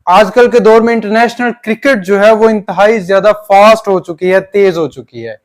आजकल के दौर में इंटरनेशनल क्रिकेट जो है वो इंतहाई ज्यादा फास्ट हो चुकी है, तेज हो चुकी है।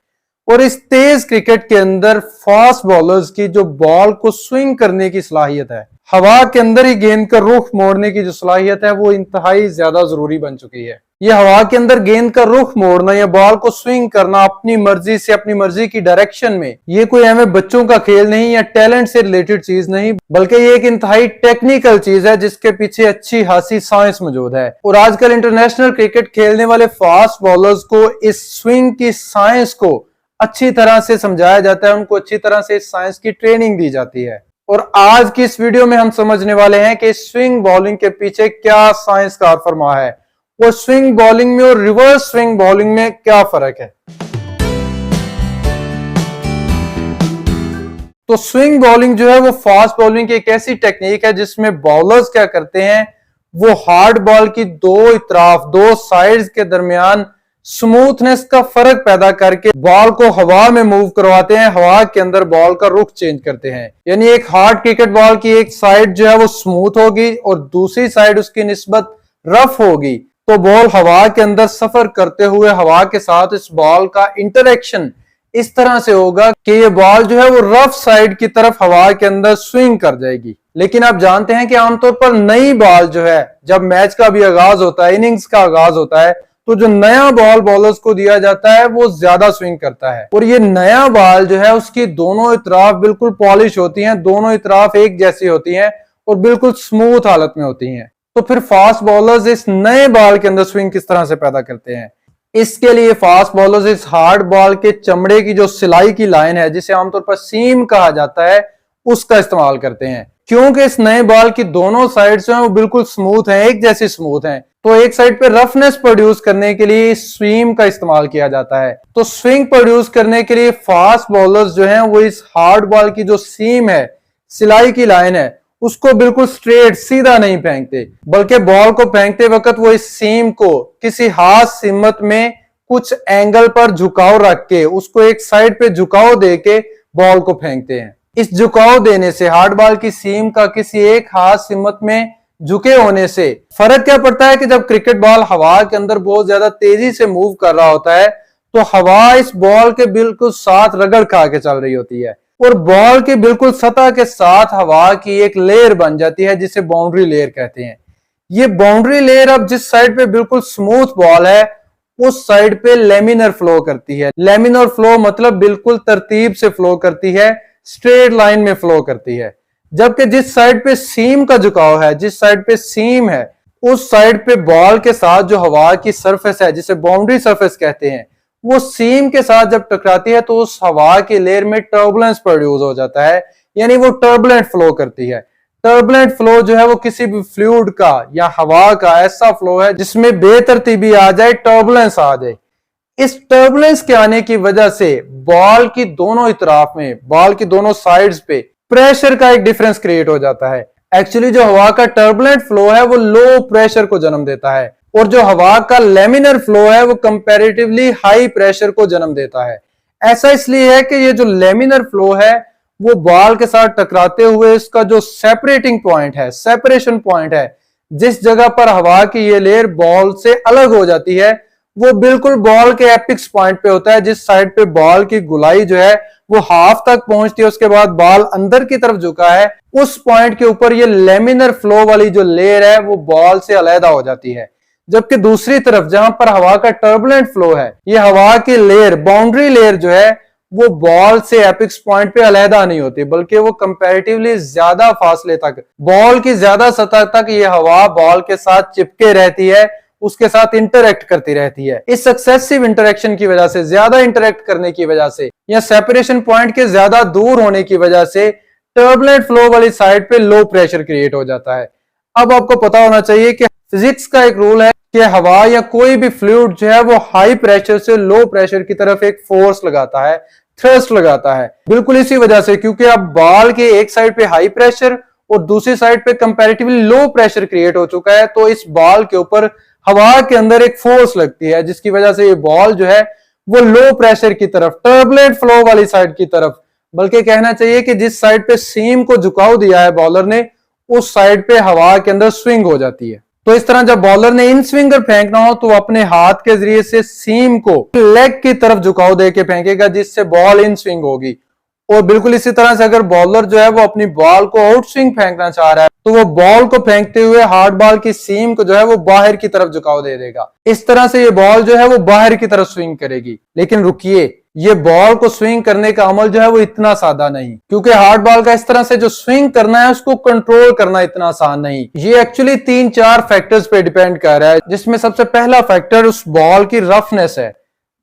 और इस तेज क्रिकेट के अंदर फास्ट बॉलर्स की जो बॉल को स्विंग करने की सलाहियत है, हवा के अंदर ही गेंद का रुख मोड़ने की जो सलाहियत है, वो इंतहाई ज्यादा जरूरी बन चुकी है। ये हवा के अंदर गेंद का रुख मोड़ना या बॉल को स्विंग करना अपनी मर्जी से, अपनी मर्जी की डायरेक्शन में, ये कोई हमें बच्चों का खेल नहीं या टैलेंट से रिलेटेड चीज नहीं, बल्कि ये एक इंतहाई टेक्निकल चीज है जिसके पीछे अच्छी खासी साइंस मौजूद है। और आजकल इंटरनेशनल क्रिकेट खेलने वाले फास्ट बॉलर्स को इस स्विंग की साइंस को अच्छी तरह से समझाया जाता है, उनको अच्छी तरह से इस साइंस की ट्रेनिंग दी जाती है। और आज की इस वीडियो में हम समझने वाले हैं कि स्विंग बॉलिंग के पीछे क्या साइंस कार फरमा है और स्विंग बॉलिंग में और रिवर्स स्विंग बॉलिंग में क्या फर्क है। तो स्विंग बॉलिंग जो है वो फास्ट बॉलिंग की एक ऐसी टेक्निक है जिसमें बॉलर्स क्या करते हैं, वो हार्ड बॉल की दो इतराफ, दो साइड्स के दरमियान स्मूथनेस का फर्क पैदा करके बॉल को हवा में मूव करवाते हैं, हवा के अंदर बॉल का रुख चेंज करते हैं। यानी एक हार्ड क्रिकेट बॉल की एक साइड जो है वो स्मूथ होगी और दूसरी साइड उसकी निस्बत रफ होगी, तो बॉल हवा के अंदर सफर करते हुए हवा के साथ इस बॉल का इंटरेक्शन इस तरह से होगा कि ये बॉल जो है वो रफ साइड की तरफ हवा के अंदर स्विंग कर जाएगी। लेकिन आप जानते हैं कि आमतौर पर नई बॉल जो है, जब मैच का भी आगाज होता है, इनिंग्स का आगाज होता है, तो जो नया बॉल बॉलर्स को दिया जाता है वो ज्यादा स्विंग करता है। और ये नया बॉल जो है उसकी दोनों इतराफ बिल्कुल पॉलिश होती हैं, दोनों इतराफ एक जैसी होती हैं और बिल्कुल स्मूथ हालत में होती हैं। तो फिर फास्ट बॉलर्स इस नए बॉल के अंदर स्विंग किस तरह से पैदा करते हैं? इसके लिए फास्ट बॉलर्स इस हार्ड बॉल के चमड़े की जो सिलाई की लाइन है, जिसे आमतौर पर सीम कहा जाता है, उसका इस्तेमाल करते हैं। क्योंकि इस नए बॉल की दोनों साइड जो है वो बिल्कुल स्मूथ हैं, एक जैसी स्मूथ हैं, तो एक साइड पे रफनेस प्रोड्यूस करने के लिए स्विंग का इस्तेमाल किया जाता है। तो स्विंग प्रोड्यूस करने के लिए फास्ट बॉलर्स जो हैं वो इस हार्ड बॉल की जो सीम है, सिलाई की लाइन है, उसको बिल्कुल स्ट्रेट सीधा नहीं फेंकते, बल्कि बॉल को फेंकते वक्त वो इस सीम को किसी हाथ सिमत में कुछ एंगल पर झुकाव रख के, उसको एक साइड पे झुकाव दे के बॉल को फेंकते हैं। इस झुकाव देने से, हार्ड बॉल की सीम का किसी एक हाथ सिमत में झुके होने से फर्क क्या पड़ता है कि जब क्रिकेट बॉल हवा के अंदर बहुत ज्यादा तेजी से मूव कर रहा होता है, तो हवा इस बॉल के बिल्कुल साथ रगड़ खा के चल रही होती है और बॉल की बिल्कुल सतह के साथ हवा की एक लेयर बन जाती है जिसे बाउंड्री लेयर कहते हैं। ये बाउंड्री लेयर अब जिस साइड पे बिल्कुल स्मूथ बॉल है, उस साइड पे लेमिनर फ्लो करती है। लेमिनर फ्लो मतलब बिल्कुल तरतीब से फ्लो करती है, स्ट्रेट लाइन में फ्लो करती है। जबकि जिस साइड पे सीम का झुकाव है, जिस साइड पे सीम है, उस साइड पे बॉल के साथ जो हवा की सरफेस है, जिसे बाउंड्री सरफेस कहते हैं, वो सीम के साथ जब टकराती है तो उस हवा की लेयर में टर्बुलेंस प्रोड्यूस हो जाता है, यानी वो टर्बुलेंट फ्लो करती है। टर्बुलेंट फ्लो जो है वो किसी भी फ्लूइड का या हवा का ऐसा फ्लो है जिसमें बेतरतीबी आ जाए, टर्बुलेंस आ जाए। इस टर्बुलेंस के आने की वजह से बॉल की दोनों इतराफ में, बॉल की दोनों साइड्स पे प्रेशर का एक डिफरेंस क्रिएट हो जाता है। एक्चुअली जो हवा का टर्बुलेंट फ्लो है वो लो प्रेशर को जन्म देता है और जो हवा का लेमिनर फ्लो है वो कंपैरेटिवली हाई प्रेशर को जन्म देता है। ऐसा इसलिए है कि ये जो लेमिनर फ्लो है वो बॉल के साथ टकराते हुए इसका जो सेपरेटिंग पॉइंट है, सेपरेशन पॉइंट है, जिस जगह पर हवा की ये लेयर बॉल से अलग हो जाती है, वो बिल्कुल बॉल के एपिक्स पॉइंट पे होता है। जिस साइड पे बॉल की गुलाई जो है वो हाफ तक पहुंचती है, उसके बाद बॉल अंदर की तरफ झुका है, उस पॉइंट के ऊपर ये लेमिनर फ्लो वाली जो लेयर है वो बॉल से अलहदा हो जाती है। जबकि दूसरी तरफ जहां पर हवा का टर्बुलेंट फ्लो है, ये हवा की लेयर, बाउंड्री लेयर जो है वो बॉल से एपिक्स पॉइंट पे अलहदा नहीं होती, बल्कि वो कंपैरेटिवली ज्यादा फासले तक, बॉल की ज्यादा सतह तक ये हवा बॉल के साथ चिपके रहती है, उसके साथ इंटरेक्ट करती रहती है। इस सक्सेसिव इंटरेक्शन की वजह से, ज्यादा इंटरेक्ट करने की वजह से या सेपरेशन पॉइंट के ज्यादा दूर होने की वजह से टर्बुलेंट फ्लो वाली साइड पे लो प्रेशर क्रिएट हो जाता है। अब आपको पता होना चाहिए कि फिजिक्स का एक रूल है कि हवा या कोई भी फ्लूइड जो है वो हाई प्रेशर से लो प्रेशर की तरफ एक फोर्स लगाता है, थ्रस्ट लगाता है। बिल्कुल इसी वजह से, क्योंकि अब बॉल के एक साइड पे हाई प्रेशर और दूसरी साइड पे कंपैरेटिवली लो प्रेशर क्रिएट हो चुका है, तो इस बॉल के ऊपर हवा के अंदर एक फोर्स लगती है, जिसकी वजह से ये बॉल जो है वो लो प्रेशर की तरफ, टर्बुलेंट फ्लो वाली साइड की तरफ, बल्कि कहना चाहिए कि जिस साइड पे सीम को झुकाव दिया है बॉलर ने, उस साइड पे हवा के अंदर स्विंग हो जाती है। तो इस तरह जब बॉलर ने इन स्विंगर फेंकना हो तो अपने हाथ के जरिए से सीम को लेग की तरफ झुकाव देके फेंकेगा, जिससे बॉल इन स्विंग होगी। और बिल्कुल इसी तरह से अगर बॉलर जो है वो अपनी बॉल को आउट स्विंग फेंकना चाह रहा है तो वो बॉल को फेंकते हुए हार्ड बॉल की सीम को जो है वो बाहर की तरफ झुकाव दे देगा। इस तरह से ये बॉल जो है वो बाहर की तरफ स्विंग करेगी। लेकिन रुकिए, ये बॉल को स्विंग करने का अमल जो है वो इतना सादा नहीं, क्योंकि हार्ड बॉल का इस तरह से जो स्विंग करना है उसको कंट्रोल करना इतना आसान नहीं। ये एक्चुअली 3-4 फैक्टर्स पे डिपेंड कर रहा है, जिसमें सबसे पहला फैक्टर उस बॉल की रफनेस है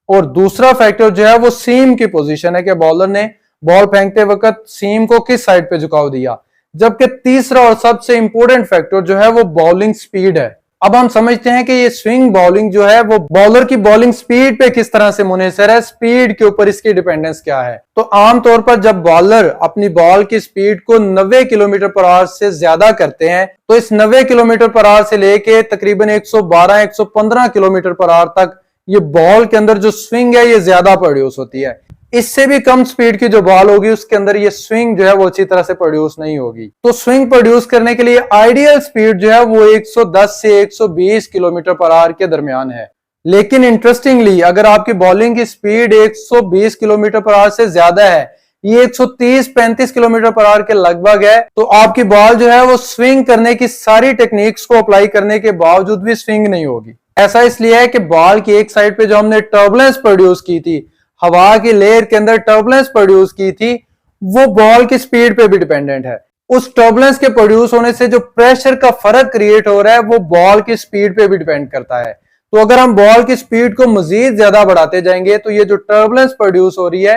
और दूसरा फैक्टर जो है वो सीम की पोजीशन है कि बॉलर ने बॉल फेंकते वक्त सीम को किस साइड पे झुकाव दिया। जबकि तीसरा और सबसे इंपॉर्टेंट फैक्टर जो है वो बॉलिंग स्पीड है। अब हम समझते हैं कि ये स्विंग बॉलिंग जो है वो बॉलर की बॉलिंग स्पीड पे किस तरह से मुनहसर है, स्पीड के ऊपर इसकी डिपेंडेंस क्या है। तो आमतौर पर जब बॉलर अपनी बॉल की स्पीड को 90 किलोमीटर पर आवर से ज्यादा करते हैं तो इस 90 किलोमीटर पर आवर से लेके तकरीबन 112-115 किलोमीटर पर आवर तक ये बॉल के अंदर जो स्विंग है ये ज्यादा प्रोड्यूस होती है। इससे भी कम स्पीड की जो बॉल होगी उसके अंदर ये स्विंग जो है वो अच्छी तरह से प्रोड्यूस नहीं होगी। तो स्विंग प्रोड्यूस करने के लिए आइडियल स्पीड जो है वो 110 से 120 किलोमीटर पर आवर के दरमियान है। लेकिन इंटरेस्टिंगली अगर आपकी बॉलिंग की स्पीड 120 किलोमीटर पर आवर से ज्यादा है, ये 130-135 किलोमीटर पर आवर के लगभग है, तो आपकी बॉल जो है वो स्विंग करने की सारी टेक्निक्स को अप्लाई करने के बावजूद भी स्विंग नहीं होगी। ऐसा इसलिए है कि बॉल की एक साइड पे जो हमने टर्बुलेंस प्रोड्यूस की थी, हवा की लेयर के अंदर टर्बुलेंस प्रोड्यूस की थी, वो बॉल की स्पीड पे भी डिपेंडेंट है। उस टर्बुलेंस के प्रोड्यूस होने से जो प्रेशर का फर्क क्रिएट हो रहा है वो बॉल की स्पीड पे भी डिपेंड करता है। तो अगर हम बॉल की स्पीड को मजीद ज्यादा बढ़ाते जाएंगे तो ये जो टर्बुलेंस प्रोड्यूस हो रही है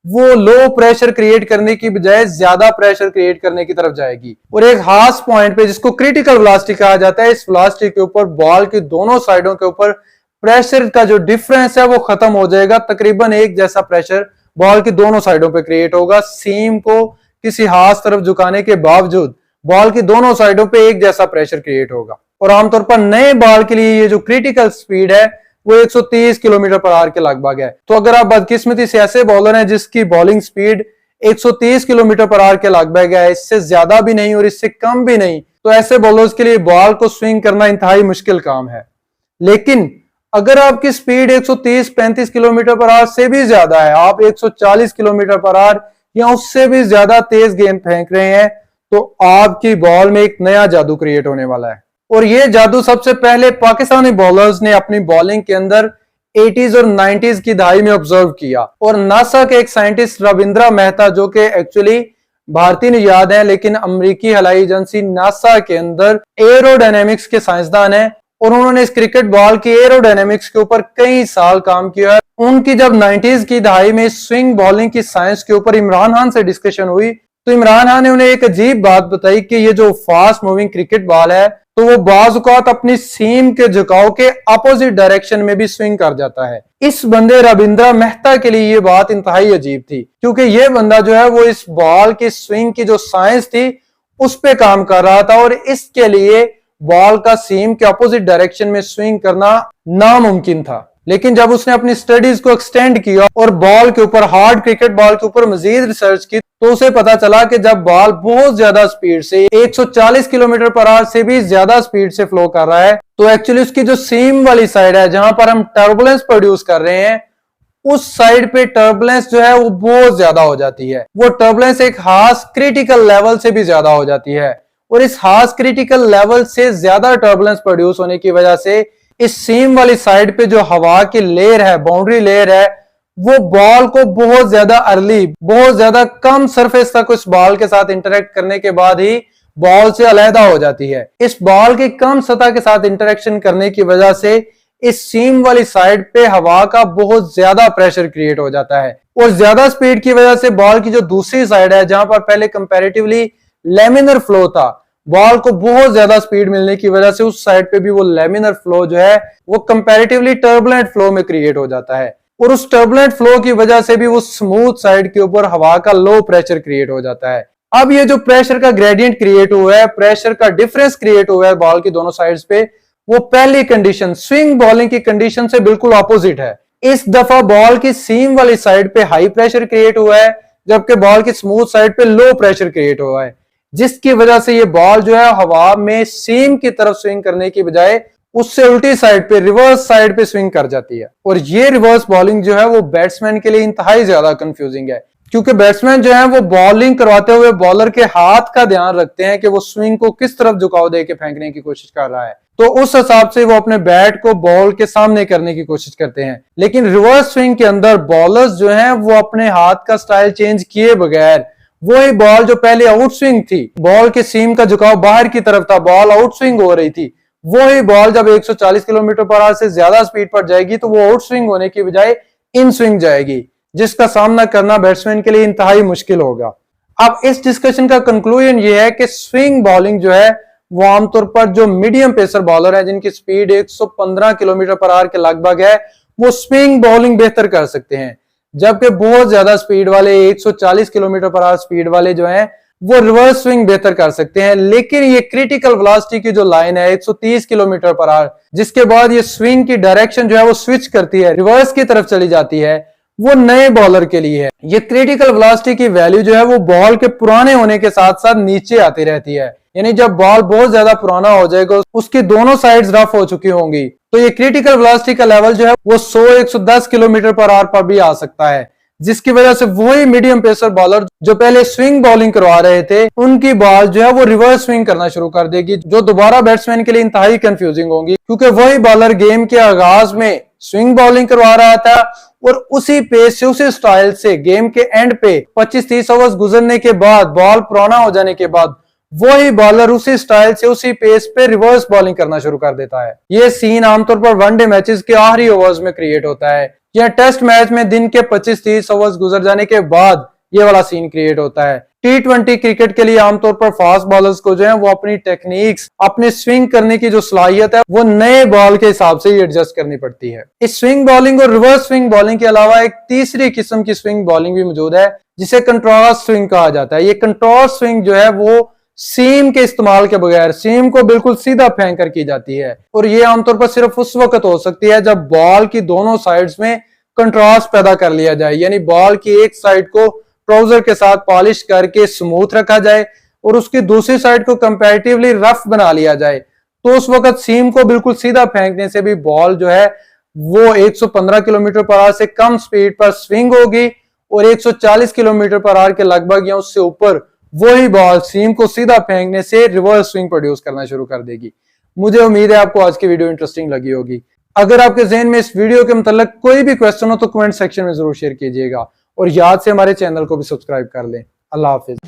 वो लो प्रेशर क्रिएट करने की बजाय ज्यादा प्रेशर क्रिएट करने की तरफ जाएगी। और एक खास पॉइंट पे जिसको क्रिटिकल वेलोसिटी कहा जाता है, इस वेलोसिटी के ऊपर बॉल की दोनों साइडों के ऊपर प्रेशर का जो डिफरेंस है वो खत्म हो जाएगा। तकरीबन एक जैसा प्रेशर बॉल की दोनों साइडों पे क्रिएट होगा। सीम को किसी हाथ तरफ झुकाने के बावजूद बॉल की दोनों साइडों पे एक जैसा प्रेशर क्रिएट होगा। और आमतौर पर नए बॉल के लिए ये जो क्रिटिकल स्पीड है वो 130 किलोमीटर पर आवर के लगभग है। तो अगर आप बदकिस्मती से ऐसे बॉलर हैं जिसकी bowling speed 130 kilometre per hour के लगभग है, इससे ज्यादा भी नहीं और इससे कम भी नहीं, तो ऐसे बॉलर्स के लिए बॉल को स्विंग करना इंतहाई मुश्किल काम है। लेकिन अगर आपकी स्पीड 130-135 किलोमीटर पर आवर से भी ज्यादा है, आप 140 किलोमीटर पर आवर या उससे भी ज्यादा तेज गेंद फेंक रहे हैं, तो आपकी बॉल में एक नया जादू क्रिएट होने वाला है। और ये जादू सबसे पहले पाकिस्तानी बॉलर्स ने अपनी बॉलिंग के अंदर 80s और 90s की दहाई में ऑब्जर्व किया। और नासा के एक साइंटिस्ट रविंद्रा मेहता, जो कि एक्चुअली भारतीय निजात है लेकिन अमेरिकी हवाई एजेंसी नासा के अंदर एरोडायनेमिक्स के साइंसदान है, और उन्होंने इस क्रिकेट बॉल की एरोडायनेमिक्स के ऊपर कई साल काम किया है। उनकी जब 90s की दहाई में स्विंग बॉलिंग की साइंस के ऊपर इमरान खान से डिस्कशन हुई तो इमरान खान ने उन्हें एक अजीब बात बताई कि ये जो फास्ट मूविंग क्रिकेट बॉल है तो वो बाज़ औक़ात अपनी सीम के झुकाव के अपोजिट डायरेक्शन में भी स्विंग कर जाता है। इस बंदे रविंद्रा मेहता के लिए ये बात इंतहाई अजीब थी, क्योंकि ये बंदा जो है वो इस बॉल की स्विंग की जो साइंस थी उस पे काम कर रहा था और इसके लिए बॉल का सीम के अपोजिट डायरेक्शन में स्विंग करना नामुमकिन था। लेकिन जब उसने अपनी स्टडीज को एक्सटेंड किया और बॉल के ऊपर, हार्ड क्रिकेट बॉल के ऊपर मजीद रिसर्च की, तो उसे पता चला कि जब बॉल बहुत ज्यादा स्पीड से 140 किलोमीटर पर आवर से भी ज्यादा स्पीड से फ्लो कर रहा है, तो एक्चुअली उसकी जो सीम वाली साइड है जहां पर हम टर्बुलेंस प्रोड्यूस कर रहे हैं, उस साइड पे टर्बुलेंस जो है वो बहुत ज्यादा हो जाती है। वो टर्बुलेंस एक खास क्रिटिकल लेवल से भी ज्यादा हो जाती है और इस खास क्रिटिकल लेवल से ज्यादा टर्बुलेंस प्रोड्यूस होने की वजह से इस सीम वाली साइड पे जो हवा की लेयर है, बाउंड्री लेयर है, वो बॉल को बहुत ज्यादा अर्ली, बहुत ज्यादा कम सरफेस तक उस बॉल के साथ इंटरेक्ट करने के बाद ही बॉल से अलहदा हो जाती है। इस बॉल की कम सतह के साथ इंटरेक्शन करने की वजह से इस सीम वाली साइड पे हवा का बहुत ज्यादा प्रेशर क्रिएट हो जाता है और ज्यादा स्पीड की वजह से बॉल की जो दूसरी साइड है जहां पर पहले कंपैरेटिवली लेमिनर फ्लो था, बॉल को बहुत ज्यादा स्पीड मिलने की वजह से उस साइड पे भी वो लेमिनर फ्लो जो है वो कंपैरेटिवली टर्बुलेंट फ्लो में क्रिएट हो जाता है और उस टर्बुलेंट फ्लो की वजह से भी वो स्मूथ साइड के ऊपर हवा का लो प्रेशर क्रिएट हो जाता है। अब ये जो प्रेशर का ग्रेडियंट क्रिएट हुआ है, प्रेशर का डिफरेंस क्रिएट हुआ है बॉल की दोनों साइड्स पे, वो पहली कंडीशन स्विंग बॉलिंग की कंडीशन से बिल्कुल ऑपोजिट है। इस दफा बॉल की सीम वाली साइड पे हाई प्रेशर क्रिएट हुआ है जबकि बॉल की स्मूथ साइड पे लो प्रेशर क्रिएट हुआ है। जिसकी वजह से ये बॉल जो है हवा में सीम की तरफ स्विंग करने की बजाय उससे उल्टी साइड पे, रिवर्स साइड पे स्विंग कर जाती है। और ये रिवर्स बॉलिंग जो है वो बैट्समैन के लिए इंतहाई ज्यादा कंफ्यूजिंग है, क्योंकि बैट्समैन जो है वो बॉलिंग करवाते हुए बॉलर के हाथ का ध्यान रखते हैं कि वो स्विंग को किस तरफ झुकाव दे के फेंकने की कोशिश कर रहा है, तो उस हिसाब से वो अपने बैट को बॉल के सामने करने की कोशिश करते हैं। लेकिन रिवर्स स्विंग के अंदर बॉलर्स जो हैं वो अपने हाथ का स्टाइल चेंज किए बगैर वही बॉल जो पहले आउट स्विंग थी, बॉल के सीम का झुकाव बाहर की तरफ था, बॉल आउट स्विंग हो रही थी, वही बॉल जब 140 किलोमीटर पर आवर से ज्यादा स्पीड पर जाएगी तो वो आउट स्विंग होने की बजाय इन स्विंग जाएगी, जिसका सामना करना बैट्समैन के लिए इंतहाई मुश्किल होगा। अब इस डिस्कशन का कंक्लूजन ये है कि स्विंग बॉलिंग जो है वो आमतौर पर जो मीडियम पेसर बॉलर है जिनकी स्पीड 115 किलोमीटर पर आवर के लगभग है, वो स्विंग बॉलिंग बेहतर कर सकते हैं, जबकि बहुत ज्यादा स्पीड वाले 140 किलोमीटर पर आवर स्पीड वाले जो हैं वो रिवर्स स्विंग बेहतर कर सकते हैं। लेकिन ये क्रिटिकल वेलोसिटी की जो लाइन है 130 किलोमीटर पर आवर, जिसके बाद ये स्विंग की डायरेक्शन जो है वो स्विच करती है, रिवर्स की तरफ चली जाती है, वो नए बॉलर के लिए है। ये क्रिटिकल वेलोसिटी की वैल्यू जो है वो बॉल के पुराने होने के साथ साथ नीचे आती रहती है, यानी जब बॉल बहुत ज्यादा पुराना हो जाएगा, उसकी दोनों साइड्स रफ हो चुकी होंगी, तो ये क्रिटिकल वेलोसिटी का लेवल जो है वो 100-110 किलोमीटर पर आवर पर भी आ सकता है, जिसकी वजह से वही मीडियम पेसर बॉलर जो पहले स्विंग बॉलिंग करवा रहे थे उनकी बॉल जो है वो रिवर्स स्विंग करना शुरू कर देगी, जो दोबारा बैट्समैन के लिए इंतहाई कंफ्यूजिंग होगी, क्योंकि वही बॉलर गेम के आगाज में स्विंग बॉलिंग करवा रहा था और उसी पेस से, उसी स्टाइल से गेम के एंड पे 25-30 ओवर्स गुजरने के बाद, बॉल पुराना हो जाने के बाद वही बॉलर उसी स्टाइल से, उसी पेस पे रिवर्स बॉलिंग करना शुरू कर देता है। यह सीन आमतौर पर वनडे मैचेस के आखिरी ओवर्स में क्रिएट होता है, या टेस्ट मैच में दिन के 25-30 ओवर्स गुजर जाने के बाद ये वाला सीन क्रिएट होता है। T20 क्रिकेट के लिए आमतौर पर फास्ट बॉलर्स को जो है वो अपनी टेक्निक्स, अपने स्विंग करने की जो सलाहियत है वो नए बॉल के हिसाब से ही एडजस्ट करनी पड़ती है। इस स्विंग बॉलिंग और रिवर्स स्विंग बॉलिंग के अलावा एक तीसरी किस्म की स्विंग बॉलिंग भी मौजूद है, जिसे कंट्रास्ट स्विंग कहा जाता है। ये कंट्रास्ट स्विंग जो है वो सीम के इस्तेमाल के बगैर, सीम को बिल्कुल सीधा फेंक कर की जाती है, और ये आमतौर पर सिर्फ उस वक्त हो सकती है जब बॉल की दोनों साइड्स में कंट्रास्ट पैदा कर लिया जाए, यानी बॉल की एक साइड को ट्राउजर के साथ पॉलिश करके स्मूथ रखा जाए और उसकी दूसरी साइड को कंपैरेटिवली रफ बना लिया जाए, तो उस वक्त सीम को बिल्कुल सीधा फेंकने से भी बॉल जो है वो 115 किलोमीटर पर आवर से कम स्पीड पर स्विंग होगी और 140 किलोमीटर पर आवर के लगभग या उससे ऊपर वही बॉल सीम को सीधा फेंकने से रिवर्स स्विंग प्रोड्यूस करना शुरू कर देगी। मुझे उम्मीद है आपको आज की वीडियो इंटरेस्टिंग लगी होगी। अगर आपके ज़हन में इस वीडियो के मतलब कोई भी क्वेश्चन हो तो कमेंट सेक्शन में जरूर शेयर कीजिएगा, और याद से हमारे चैनल को भी सब्सक्राइब कर लें। अल्लाह हाफिज।